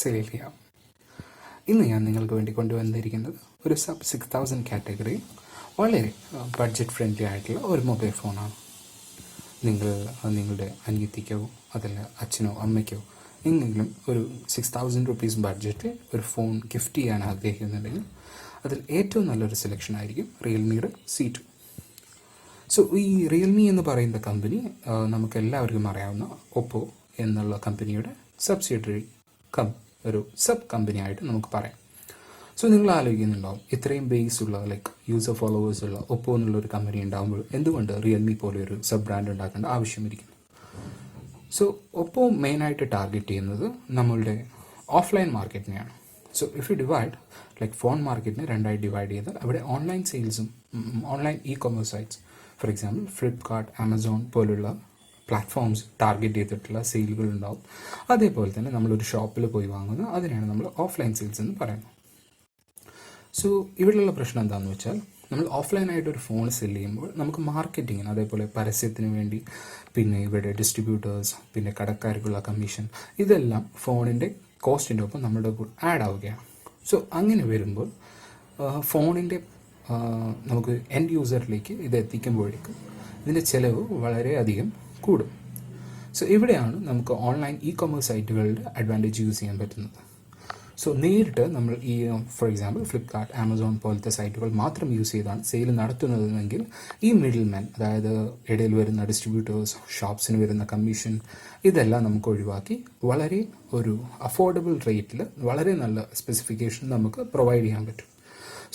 Sale ചെയ്യാം. ഇന്ന് ഞാൻ നിങ്ങൾക്ക് വേണ്ടി കൊണ്ടുവന്നിരിക്കുന്നത് ഒരു സബ് 6000 കാറ്റഗറി വളരെ ബഡ്ജറ്റ് ഫ്രണ്ട്ലി ആയിട്ടുള്ള ഒരു മൊബൈൽ ഫോണാണ്. നിങ്ങളുടെ അനിയത്തിക്കോ അതല്ല അച്ഛനോ അമ്മയ്ക്കോ എങ്കിലും ഒരു 6000 റുപ്പീസ് ബഡ്ജറ്റ് ഒരു ഫോൺ ഗിഫ്റ്റ് ചെയ്യാൻ ആഗ്രഹിക്കുന്നുണ്ടെങ്കിൽ അതിൽ ഏറ്റവും നല്ലൊരു സെലക്ഷൻ ആയിരിക്കും റിയൽമിയുടെ C2. സോ ഈ റിയൽമി എന്ന് പറയുന്ന കമ്പനി നമുക്ക് എല്ലാവർക്കും അറിയാവുന്ന ഒപ്പോ എന്നുള്ള കമ്പനിയുടെ സബ്സിഡിയറി ഒരു സബ് കമ്പനി ആയിട്ട് നമുക്ക് പറയാം. സോ നിങ്ങൾ ആലോചിക്കുന്നുണ്ടാവും, ഇത്രയും ബേസ് ഉള്ള യൂസർ ഫോളോവേഴ്സ് ഉള്ള ഒപ്പോ എന്നുള്ളൊരു കമ്പനി ഉണ്ടാകുമ്പോൾ എന്തുകൊണ്ട് റിയൽമി പോലെ ഒരു സബ് ബ്രാൻഡ് ഉണ്ടാക്കേണ്ട ആവശ്യമിരിക്കുന്നു. സോ ഒപ്പോ മെയിനായിട്ട് ടാർഗറ്റ് ചെയ്യുന്നത് നമ്മളുടെ ഓഫ്ലൈൻ മാർക്കറ്റിനെയാണ്. So if you divide phone മാർക്കറ്റിനെ രണ്ടായി ഡിവൈഡ് ചെയ്താൽ അവിടെ ഓൺലൈൻ സെയിൽസും online commerce sites, for example Flipkart, Amazon പോലുള്ള പ്ലാറ്റ്ഫോംസ് ടാർഗറ്റ് ചെയ്തിട്ടുള്ള സെയിലുകൾ ഉണ്ടാവും. അതേപോലെ തന്നെ നമ്മളൊരു ഷോപ്പിൽ പോയി വാങ്ങുന്ന അതിനാണ് നമ്മൾ ഓഫ്ലൈൻ സെയിൽസ് എന്ന് പറയുന്നത്. സോ ഇവിടെയുള്ള പ്രശ്നം എന്താണെന്ന് വെച്ചാൽ, നമ്മൾ ഓഫ്ലൈനായിട്ട് ഒരു ഫോൺ സെല് ചെയ്യുമ്പോൾ നമുക്ക് മാർക്കറ്റിങ്ങിന് അതേപോലെ പരസ്യത്തിന് വേണ്ടി പിന്നെ ഇവിടെ ഡിസ്ട്രിബ്യൂട്ടേഴ്സ് പിന്നെ കടക്കാർക്കുള്ള കമ്മീഷൻ ഇതെല്ലാം ഫോണിൻ്റെ കോസ്റ്റിൻ്റെ ഒപ്പം നമ്മുടെ ആഡ് ആവുകയാണ്. സോ അങ്ങനെ വരുമ്പോൾ ഫോണിൻ്റെ നമുക്ക് എൻഡ് യൂസറിലേക്ക് ഇത് എത്തിക്കുമ്പോഴേക്കും ഇതിൻ്റെ ചിലവ് വളരെയധികം കൂടും. സോ ഇവിടെയാണ് നമുക്ക് ഓൺലൈൻ കൊമേഴ്സ് സൈറ്റുകളുടെ അഡ്വാൻറ്റേജ് യൂസ് ചെയ്യാൻ പറ്റുന്നത്. സോ നേരിട്ട് നമ്മൾ ഫോർ എക്സാമ്പിൾ ഫ്ലിപ്കാർട്ട്, ആമസോൺ പോലത്തെ സൈറ്റുകൾ മാത്രം യൂസ് ചെയ്താണ് സെയിൽ നടത്തുന്നതെങ്കിൽ ഈ മിഡിൽ മാൻ, അതായത് ഇടയിൽ വരുന്ന ഡിസ്ട്രിബ്യൂട്ടേഴ്സ്, ഷോപ്സിന് വരുന്ന കമ്മീഷൻ ഇതെല്ലാം നമുക്ക് ഒഴിവാക്കി വളരെ ഒരു അഫോർഡബിൾ റേറ്റിൽ വളരെ നല്ല സ്പെസിഫിക്കേഷൻ നമുക്ക് പ്രൊവൈഡ് ചെയ്യാൻ പറ്റും.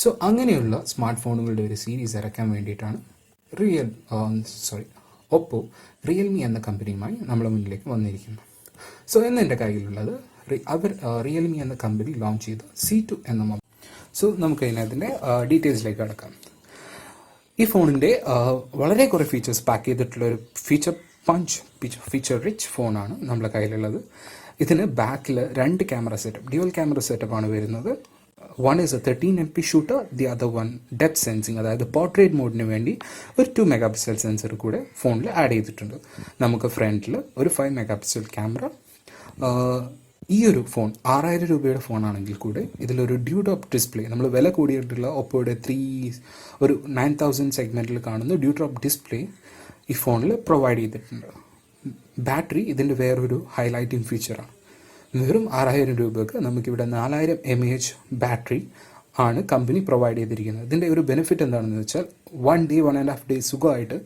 സോ അങ്ങനെയുള്ള സ്മാർട്ട് ഫോണുകളുടെ ഒരു സീരീസ് ഇറക്കാൻ വേണ്ടിയിട്ടാണ് ഒപ്പോ റിയൽമി എന്ന കമ്പനിയുമായി നമ്മുടെ മുന്നിലേക്ക് വന്നിരിക്കുന്നത്. സോ ഇന്ന് എൻ്റെ കയ്യിലുള്ളത് റിയൽമി എന്ന കമ്പനി ലോഞ്ച് ചെയ്ത C2 എന്ന മൊബൈൽ. സോ നമുക്ക് ഇതിനകത്തിൻ്റെ ഡീറ്റെയിൽസിലേക്ക് കടക്കാം. ഈ ഫോണിൻ്റെ വളരെ കുറേ ഫീച്ചേഴ്സ് പാക്ക് ചെയ്തിട്ടുള്ള ഒരു ഫീച്ചർ റിച്ച് ഫോണാണ് നമ്മുടെ കയ്യിലുള്ളത്. ഇതിന് ബാക്കിൽ 2 ക്യാമറ സെറ്റപ്പ്, ഡ്യുവൽ ക്യാമറ സെറ്റപ്പാണ് വരുന്നത്. One is A 13 MP shooter, the other one depth sensing, അതായത് പോർട്രേറ്റ് മോഡിന് വേണ്ടി ഒരു 2 MP സെൻസർ കൂടെ ഫോണിൽ ആഡ് ചെയ്തിട്ടുണ്ട്. നമുക്ക് ഫ്രണ്ടിൽ ഒരു 5 MP ക്യാമറ. ഈ ഒരു ഫോൺ 6000 രൂപയുടെ ഫോണാണെങ്കിൽ കൂടെ ഇതിലൊരു ഡ്യൂ ഡ്രോപ്പ് ഡിസ്പ്ലേ, നമ്മൾ വില കൂടിയിട്ടുള്ള ഒപ്പോയുടെ ഒരു 9000 സെഗ്മെൻറ്റിൽ കാണുന്ന ഡ്യൂ ഡ്രോപ്പ് ഡിസ്പ്ലേ ഈ ഫോണിൽ പ്രൊവൈഡ് ചെയ്തിട്ടുണ്ട്. ബാറ്ററി ഇതിൻ്റെ വേറൊരു ഹൈലൈറ്റിംഗ് ഫീച്ചറാണ്. വെറും 6000 രൂപയ്ക്ക് നമുക്കിവിടെ 4000 mAh ബാറ്ററി ആണ് കമ്പനി പ്രൊവൈഡ് ചെയ്തിരിക്കുന്നത്. ഇതിൻ്റെ ഒരു ബെനിഫിറ്റ് എന്താണെന്ന് വെച്ചാൽ 1 day 1.5 days സുഖമായിട്ട്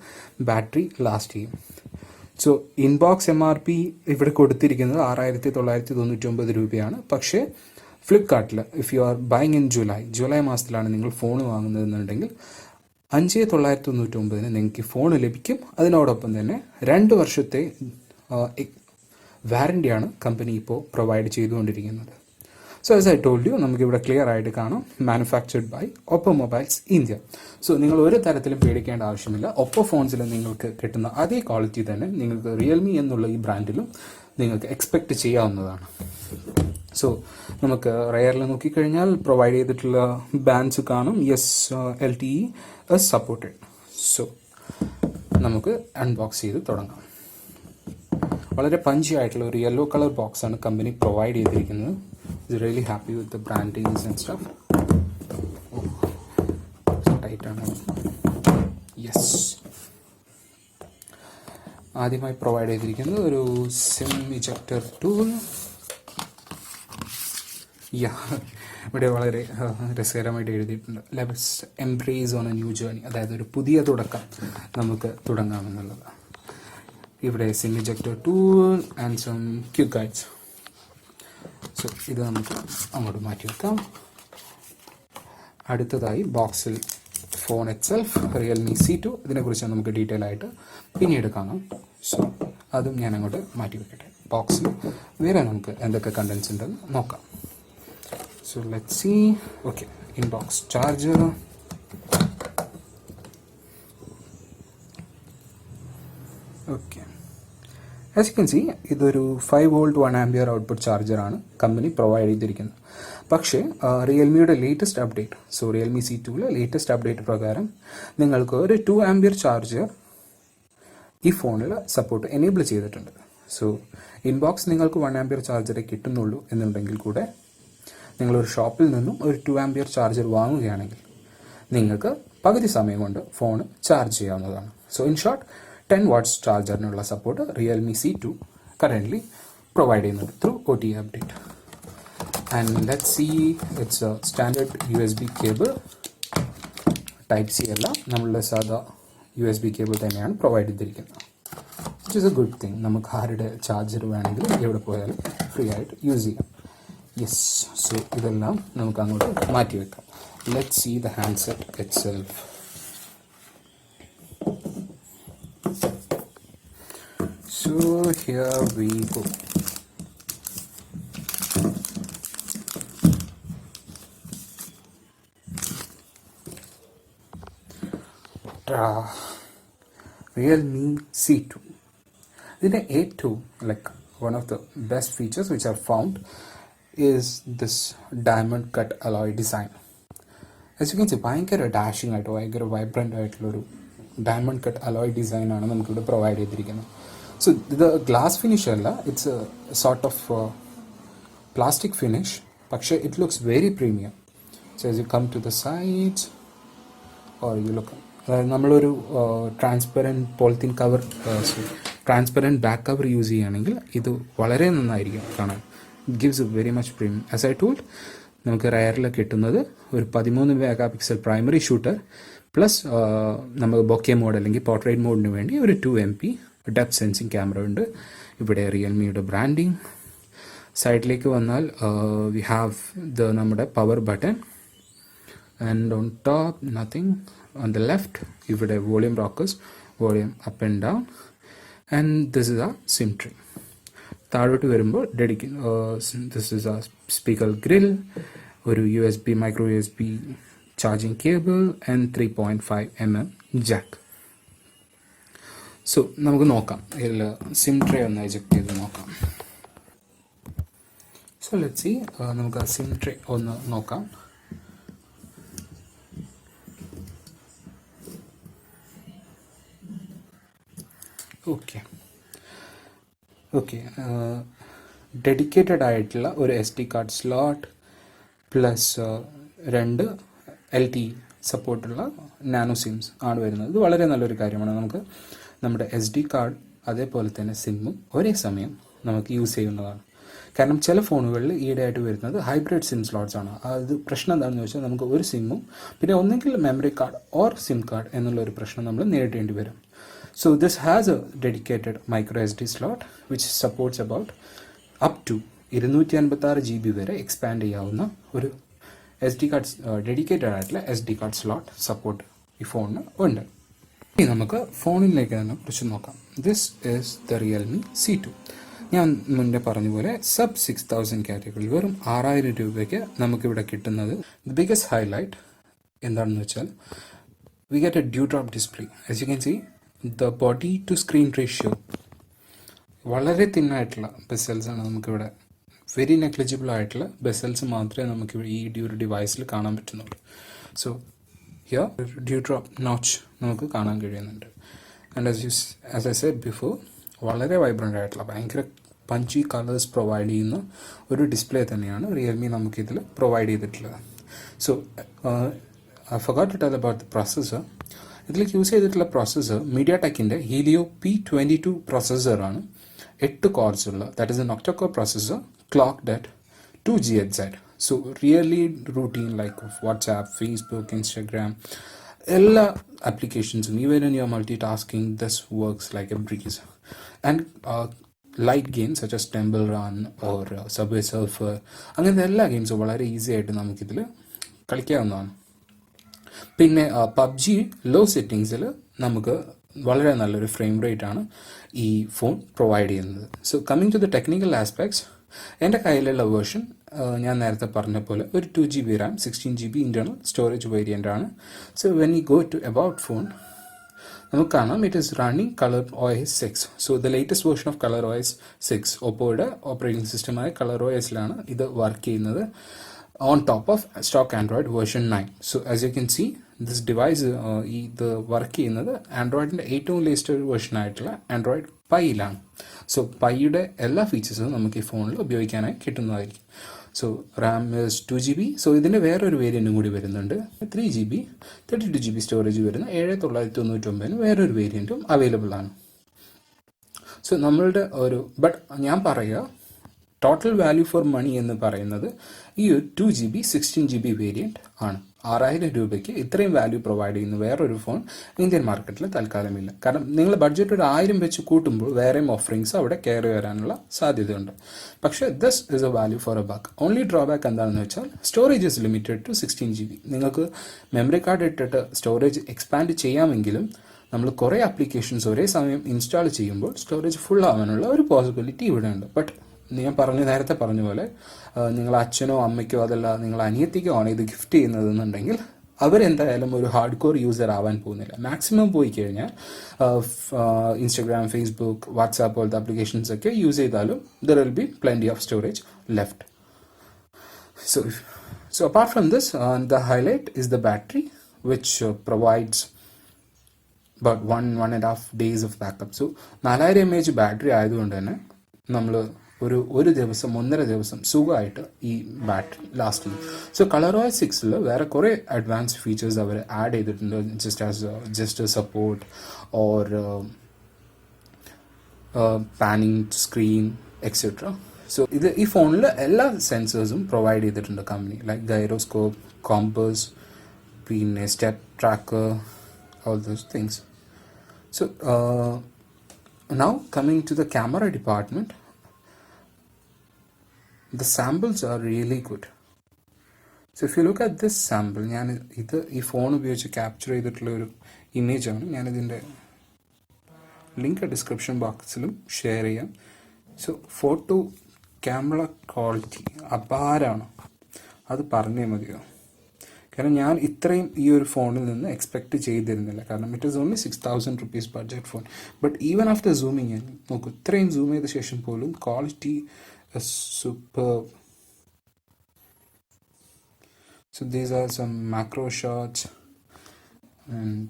ബാറ്ററി ലാസ്റ്റ് ചെയ്യും. സോ ഇൻബോക്സ് MRP ഇവിടെ കൊടുത്തിരിക്കുന്നത് 6999 രൂപയാണ്. പക്ഷേ ഫ്ലിപ്കാർട്ടിൽ if you are buying in July മാസത്തിലാണ് നിങ്ങൾ ഫോൺ വാങ്ങുന്നതെന്നുണ്ടെങ്കിൽ 5999 നിങ്ങൾക്ക് ഫോൺ ലഭിക്കും. അതിനോടൊപ്പം തന്നെ 2 വർഷത്തെ വാറൻറ്റിയാണ് കമ്പനി ഇപ്പോൾ പ്രൊവൈഡ് ചെയ്തുകൊണ്ടിരിക്കുന്നത്. So as I told you, നമുക്കിവിടെ ക്ലിയർ ആയിട്ട് കാണാം manufactured by Oppo mobiles India. സോ നിങ്ങൾ ഒരു തരത്തിലും പേടിക്കേണ്ട ആവശ്യമില്ല. ഒപ്പോ ഫോൺസിൽ നിങ്ങൾക്ക് കിട്ടുന്ന അതേ ക്വാളിറ്റി തന്നെ നിങ്ങൾക്ക് റിയൽമി എന്നുള്ള ഈ ബ്രാൻഡിലും നിങ്ങൾക്ക് എക്സ്പെക്റ്റ് ചെയ്യാവുന്നതാണ്. സോ നമുക്ക് റയറിൽ നോക്കിക്കഴിഞ്ഞാൽ പ്രൊവൈഡ് ചെയ്തിട്ടുള്ള ബാൻഡ്സ് കാണും. LTE supported. സോ നമുക്ക് അൺബോക്സ് ചെയ്ത് തുടങ്ങാം. വളരെ പഞ്ചി ആയിട്ടുള്ള ഒരു യെല്ലോ കളർ ബോക്സാണ് കമ്പനി പ്രൊവൈഡ് ചെയ്തിരിക്കുന്നത്. Is really happy with the brandings and stuff. Tight ആണ്. Yes. ആദ്യമായി പ്രൊവൈഡ് ചെയ്തിരിക്കുന്നത് ഒരു സിം ഇജക്ടർ ടൂൾ. ഇവിടെ വളരെ രസകരമായിട്ട് എഴുതിയിട്ടുണ്ട്, let's embrace on a new journey, അതായത് ഒരു പുതിയ തുടക്കം നമുക്ക് തുടങ്ങാമെന്നുള്ളത്. ഇവിടെ SIM ejector tool and some quick guides. So ഇത് നമുക്ക് അങ്ങോട്ട് മാറ്റി വെക്കാം. അടുത്തതായി ബോക്സിൽ ഫോൺ ഇറ്റ്സെൽഫ്, റിയൽമി C2, ഇതിനെക്കുറിച്ച് നമുക്ക് ഡീറ്റെയിൽ ആയിട്ട് പിന്നീട് കാണാം. സോ അതും ഞാൻ അങ്ങോട്ട് മാറ്റി വെക്കട്ടെ. ബോക്സിൽ വേറെ നമുക്ക് എന്തൊക്കെ കണ്ടൻസ് ഉണ്ടെന്ന് നോക്കാം. So let's see. Okay, inbox charger, okay. As you can see, ഇതൊരു 5 volt 1 ampere ഔട്ട്പുട്ട് ചാർജറാണ് കമ്പനി പ്രൊവൈഡ് ചെയ്തിരിക്കുന്നത്. പക്ഷേ റിയൽമിയുടെ latest update, Realme C2 latest update പ്രകാരം നിങ്ങൾക്ക് ഒരു 2 ampere ചാർജർ ഈ ഫോണിൽ സപ്പോർട്ട് എനേബിൾ ചെയ്തിട്ടുണ്ട്. സോ ഇൻബോക്സ് നിങ്ങൾക്ക് 1 ആംപിയർ ചാർജറെ കിട്ടുന്നുള്ളൂ എന്നുണ്ടെങ്കിൽ കൂടെ നിങ്ങളൊരു ഷോപ്പിൽ നിന്നും ഒരു 2 ആംപിയർ ചാർജർ വാങ്ങുകയാണെങ്കിൽ നിങ്ങൾക്ക് പകുതി സമയം കൊണ്ട് ഫോൺ ചാർജ് ചെയ്യാവുന്നതാണ്. സോ ഇൻ ഷോർട്ട് 10 വാട്ട്സ് ചാർജറിനുള്ള support Realme C2 currently provide ചെയ്യുന്നുണ്ട് through OTA update. And let's see it's a standard USB cable, type C അല്ല, നമ്മളുടെ സാധാ USB കേബിൾ തന്നെയാണ് പ്രൊവൈഡ് ചെയ്തിരിക്കുന്നത്, which is a good thing. നമുക്ക് ആരുടെ ചാർജർ വേണമെങ്കിലും എവിടെ പോയാലും ഫ്രീ ആയിട്ട് യൂസ് ചെയ്യാം. യെസ്, സോ ഇതെല്ലാം നമുക്ക് അങ്ങോട്ട് മാറ്റി വെക്കാം. Let's see the handset itself. So here we go. Realme C2. ഇതിൻ്റെ ഏറ്റവും one of the best features which are found is this diamond cut alloy design. As you can see, ഭയങ്കര dashing ആയിട്ട് ഭയങ്കര വൈബ്രൻ്റ് ആയിട്ടുള്ളൊരു diamond cut alloy ഡിസൈനാണ് നമുക്കിവിടെ provide ചെയ്തിരിക്കുന്നത്. So ഇത് ഗ്ലാസ് ഫിനിഷ് അല്ല, it's a sort of plastic finish, പക്ഷേ it looks very premium. So as you come to the sides or you look, അതായത് നമ്മളൊരു transparent polythene cover, transparent back cover use ചെയ്യുകയാണെങ്കിൽ ഇത് വളരെ നന്നായിരിക്കും കാണാൻ. It gives a very much premium. As I told, നമുക്ക് റയറിൽ കിട്ടുന്നത് ഒരു 13 mega pixel primary shooter plus നമുക്ക് ബൊക്കെ മോഡ് അല്ലെങ്കിൽ പോർട്രേറ്റ് മോഡിന് വേണ്ടി ഒരു 2 MP ഡെപ്ത് സെൻസിങ് ക്യാമറ ഉണ്ട്. ഇവിടെ റിയൽമിയുടെ ബ്രാൻഡിങ്. സൈഡിലേക്ക് വന്നാൽ വി ഹാവ് നമ്മുടെ power button and on top nothing. On the left ഇവിടെ volume rockers, volume up and down, and this is a SIM tray. താഴോട്ട് വരുമ്പോൾ this is a speaker grill, ഒരു micro USB charging cable and 3.5 mm jack. So നമുക്ക് നോക്കാം, ഇതിൽ SIM tray ഒന്ന് eject ചെയ്ത് നോക്കാം. സോ ലെറ്റ്സ് സീ, നമുക്ക് ആ സിം ട്രേ ഒന്ന് നോക്കാം. ഓക്കെ, ഡെഡിക്കേറ്റഡ് ആയിട്ടുള്ള ഒരു SD card slot plus 2 LTE സപ്പോർട്ടുള്ള നാനോ സിംസ് ആണ് വരുന്നത്. ഇത് വളരെ നല്ലൊരു കാര്യമാണ്. നമുക്ക് നമ്മുടെ SD കാർഡ് അതേപോലെ തന്നെ സിമ്മും ഒരേ സമയം നമുക്ക് യൂസ് ചെയ്യുന്നതാണ്. കാരണം ചില ഫോണുകളിൽ ഈയിടെയായിട്ട് വരുന്നത് ഹൈബ്രിഡ് സിം സ്ലോട്ട്സ് ആണ്. അത് പ്രശ്നം എന്താണെന്ന് ചോദിച്ചാൽ നമുക്ക് ഒരു സിമ്മും പിന്നെ ഒന്നെങ്കിൽ memory card or SIM card എന്നുള്ളൊരു പ്രശ്നം നമ്മൾ നേരിടേണ്ടി വരും. So this has a dedicated micro SD slot which supports about up to 256 GB വരെ എക്സ്പാൻഡ് ചെയ്യാവുന്ന ഒരു SD കാർഡ്, ഡെഡിക്കേറ്റഡ് ആയിട്ടുള്ള SD കാർഡ് സ്ലോട്ട് സപ്പോർട്ട് ഈ ഫോണിന് ഉണ്ട്. ഇനി നമുക്ക് ഫോണിലേക്ക് തന്നെ കുറിച്ച് നോക്കാം. This is the Realme C2. ഞാൻ മുന്നേ പറഞ്ഞ പോലെ സബ് 6000 കാറ്റഗറിയിൽ വെറും 6000 രൂപയ്ക്ക് നമുക്കിവിടെ കിട്ടുന്നത്. ദ ബിഗസ്റ്റ് ഹൈലൈറ്റ് എന്താണെന്ന് വെച്ചാൽ we get a dew drop display. As you can see, the body to screen ratio വളരെ തിന്നായിട്ടുള്ള ബെസൽസ് ആണ് നമുക്കിവിടെ. വെരി നെഗ്ലിജിബിൾ ആയിട്ടുള്ള ബെസൽസ് മാത്രമേ നമുക്ക് ഈ ഒരു ഡിവൈസിൽ കാണാൻ പറ്റുന്നുള്ളൂ. So here dew drop notch നമുക്ക് കാണാൻ കഴിയുന്നുണ്ട്. And as I said before, വളരെ വൈബ്രൻ്റ് ആയിട്ടുള്ള ഭയങ്കര പഞ്ചി കളേഴ്സ് പ്രൊവൈഡ് ചെയ്യുന്ന ഒരു ഡിസ്പ്ലേ തന്നെയാണ് റിയൽമി നമുക്കിതിൽ പ്രൊവൈഡ് ചെയ്തിട്ടുള്ളത്. So I forgot to tell about the processor. ഇതിലേക്ക് യൂസ് ചെയ്തിട്ടുള്ള പ്രോസസ്സർ MediaTekന്റെ Helio P22 പ്രോസസ്സറാണ്. 8 കോർസ് ഉള്ള, that is an octacore processor clocked at 2 GHz. So really routine like WhatsApp, Facebook, Instagram, എല്ലാ applications, even when you're multitasking, this works like a breeze. And light games such as Temple Run or Subway Surfer, അങ്ങനത്തെ എല്ലാ ഗെയിംസും വളരെ easy ആയിട്ട് നമുക്കിതിൽ കളിക്കാവുന്നതാണ്. പിന്നെ PUBG law സെറ്റിങ്സിൽ നമുക്ക് വളരെ നല്ലൊരു ഫ്രെയിം റേറ്റ് ആണ് ഈ ഫോൺ പ്രൊവൈഡ് ചെയ്യുന്നത്. So coming to the technical aspects, എൻ്റെ കയ്യിലുള്ള വേർഷൻ ഞാൻ നേരത്തെ പറഞ്ഞ പോലെ ഒരു 2 GB RAM 16 GB internal storage variant ആണ്. So when you go to about phone നമുക്ക് കാണാം it is running ColorOS 6. So the latest version of ColorOS 6, ഓപ്പോയുടെ ഓപ്പറേറ്റിംഗ് സിസ്റ്റമായ ColorOSലാണ് ഇത് വർക്ക് ചെയ്യുന്നത് on top of stock Android version 9. So as you can see, this device ഇത് work ചെയ്യുന്നത് ആൻഡ്രോയിഡിൻ്റെ ഏറ്റവും ലേറ്റസ്റ്റ് വേർഷൻ ആയിട്ടുള്ള ആൻഡ്രോയിഡ് പൈയിലാണ്. സോ പൈയുടെ എല്ലാ ഫീച്ചേഴ്സും നമുക്ക് ഈ ഫോണിൽ ഉപയോഗിക്കാനായി കിട്ടുന്നതായിരിക്കും. So Ram is 2 GB. So ഇതിൻ്റെ വേറൊരു വേരിയൻറ്റും കൂടി വരുന്നുണ്ട്, 3 GB 32 GB സ്റ്റോറേജ് വരുന്ന 7999 വേറൊരു വേരിയൻറ്റും അവൈലബിൾ ആണ്. സോ നമ്മളുടെ ബട്ട് ഞാൻ പറയുക, ടോട്ടൽ വാല്യൂ ഫോർ മണി എന്ന് പറയുന്നത് ഈ ഒരു 2 GB 16 GB വേരിയൻറ്റ് ആണ്. 6000 രൂപയ്ക്ക് ഇത്രയും വാല്യൂ പ്രൊവൈഡ് ചെയ്യുന്ന വേറൊരു ഫോൺ ഇന്ത്യൻ മാർക്കറ്റിൽ തൽക്കാലമില്ല. കാരണം നിങ്ങൾ ബഡ്ജറ്റ് ഒരു 1000 വെച്ച് കൂട്ടുമ്പോൾ വേറെയും ഓഫറിങ്സ് അവിടെ കയറി വരാനുള്ള സാധ്യതയുണ്ട്. പക്ഷേ this is a value for a buck. Only drawback എന്താണെന്ന് വെച്ചാൽ storage is limited to 16 GB. നിങ്ങൾക്ക് മെമ്മറി കാർഡ് ഇട്ടിട്ട് സ്റ്റോറേജ് എക്സ്പാൻഡ് ചെയ്യാമെങ്കിലും നമ്മൾ കുറേ ആപ്ലിക്കേഷൻസ് ഒരേ സമയം ഇൻസ്റ്റാൾ ചെയ്യുമ്പോൾ സ്റ്റോറേജ് ഫുൾ ആവാനുള്ള ഒരു പോസിബിലിറ്റി ഇവിടെ ഉണ്ട്. ബട്ട് ഞാൻ നേരത്തെ പറഞ്ഞ പോലെ നിങ്ങൾ അച്ഛനോ അമ്മയ്ക്കോ അതല്ല നിങ്ങൾ അനിയത്തിക്കോ ആണ് ഇത് ഗിഫ്റ്റ് ചെയ്യുന്നതെന്നുണ്ടെങ്കിൽ അവരെന്തായാലും ഒരു ഹാർഡ് കോർ യൂസർ ആവാൻ പോകുന്നില്ല. മാക്സിമം പോയി കഴിഞ്ഞാൽ ഇൻസ്റ്റഗ്രാം, ഫേസ്ബുക്ക്, വാട്സാപ്പ് പോലത്തെ ആപ്ലിക്കേഷൻസ് ഒക്കെ യൂസ് ചെയ്താലും there will be plenty of storage left. So apart from this, the highlight is the battery, which provides about 1.5 days of backup. So 4000 mAh battery ആയതുകൊണ്ട് തന്നെ നമ്മൾ ഒരു ദിവസം 1.5 ദിവസം സുഖമായിട്ട് ഈ ബാറ്ററി ലാസ്റ്റ് ചെയ്യും. സോ ColorOS 6ൽ വേറെ കുറേ അഡ്വാൻസ്ഡ് ഫീച്ചേഴ്സ് അവർ ആഡ് ചെയ്തിട്ടുണ്ട്, just support or panning screen etcetera. So ഈ ഫോണിൽ എല്ലാ സെൻസേഴ്സും പ്രൊവൈഡ് ചെയ്തിട്ടുണ്ട് കമ്പനി, ലൈക്ക് ഗൈറോസ്കോപ്പ്, കോമ്പസ്, പിന്നെ step tracker, all those things. So now coming to the camera department, the samples are really good. So if you look at this sample, ഞാൻ ഈ phone ഉപയോഗിച്ച് capture ചെയ്തിട്ടുള്ള ഒരു ഇമേജാണ്. ഞാനിതിൻ്റെ link description ബോക്സിലും share ചെയ്യാം. So photo camera quality അപാരമാണ്, അത് പറഞ്ഞേ മതിയോ. കാരണം ഞാൻ ഇത്രയും ഈ ഒരു ഫോണിൽ നിന്ന് എക്സ്പെക്റ്റ് ചെയ്തിരുന്നില്ല. കാരണം it is only 6000 rupees budget phone. But even after zooming ഞാൻ നോക്കൂ, ഇത്രയും സൂം ചെയ്ത ശേഷം പോലും quality superb. So these are some macro shots and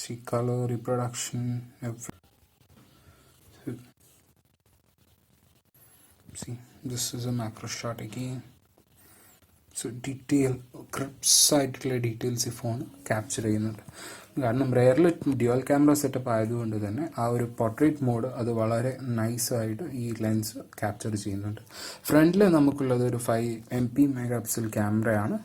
see color reproduction, see this is a macro shot again. So Cripps ആയിട്ടുള്ള details ഈ phone capture ചെയ്യുന്നുണ്ട്. കാരണം റെയർലി ഡ്യുവൽ ക്യാമറ സെറ്റപ്പ് ആയതുകൊണ്ട് തന്നെ ആ ഒരു പോർട്രേറ്റ് മോഡ് അത് വളരെ നൈസായിട്ട് ഈ ലെൻസ് ക്യാപ്ചർ ചെയ്യുന്നുണ്ട്. ഫ്രണ്ടിൽ നമുക്കുള്ളത് ഒരു 5 MP മെഗാപിക്സൽ ക്യാമറയാണ്.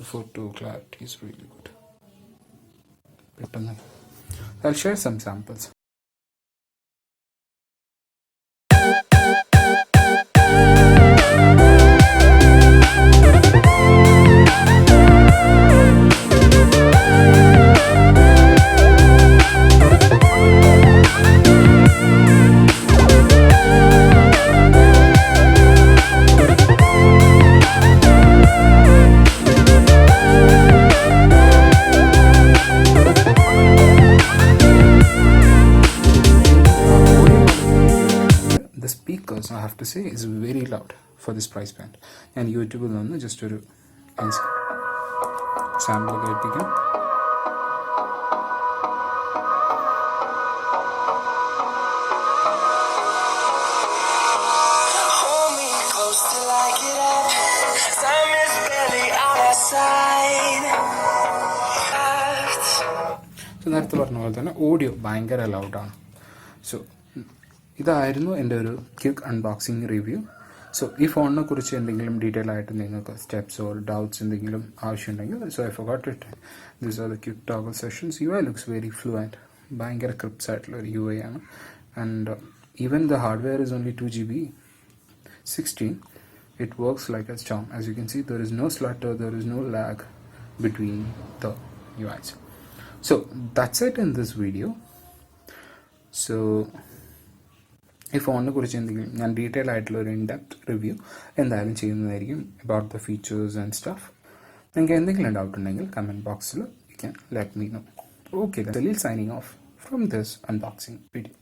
The photo clarity is really good. പെട്ടെന്ന് I'll share some samples. I have to say is very loud for this price band. And YouTube will only just ഒരു sample കേൾപ്പിക്കാം. So നേരത്തെ പറഞ്ഞ പോലെ തന്നെ ഓഡിയോ ഭയങ്കര ലൗഡാണ്. So ഇതായിരുന്നു എൻ്റെ ഒരു ക്വിക്ക് അൺബോക്സിങ് റിവ്യൂ. സോ ഈ ഫോണിനെ കുറിച്ച് എന്തെങ്കിലും ഡീറ്റെയിൽ ആയിട്ട് നിങ്ങൾക്ക് സ്റ്റെപ്സോ ഡൗട്ട്സ് എന്തെങ്കിലും ആവശ്യമുണ്ടെങ്കിൽ, so I forgot it. These are the quick toggle sessions. UI looks very fluent, ഭയങ്കര ക്രിപ്സ് ആയിട്ടുള്ള ഒരു UI ആണ്. And even the hardware is only 2 GB 16. It works like a charm. As you can see, there is no stutter, there is no lag between the UIs. So that's it in this video. So ഈ ഫോണിനെ കുറിച്ച് എന്തെങ്കിലും ഞാൻ detail ആയിട്ടുള്ള ഒരു in-depth review എന്തായാലും ചെയ്യുന്നതായിരിക്കും about the features and stuff. നിങ്ങൾക്ക് എന്തെങ്കിലും ഡൗട്ട് ഉണ്ടെങ്കിൽ കമൻറ്റ് ബോക്സിൽ you can let me know. Okay, Salil signing off from this unboxing video.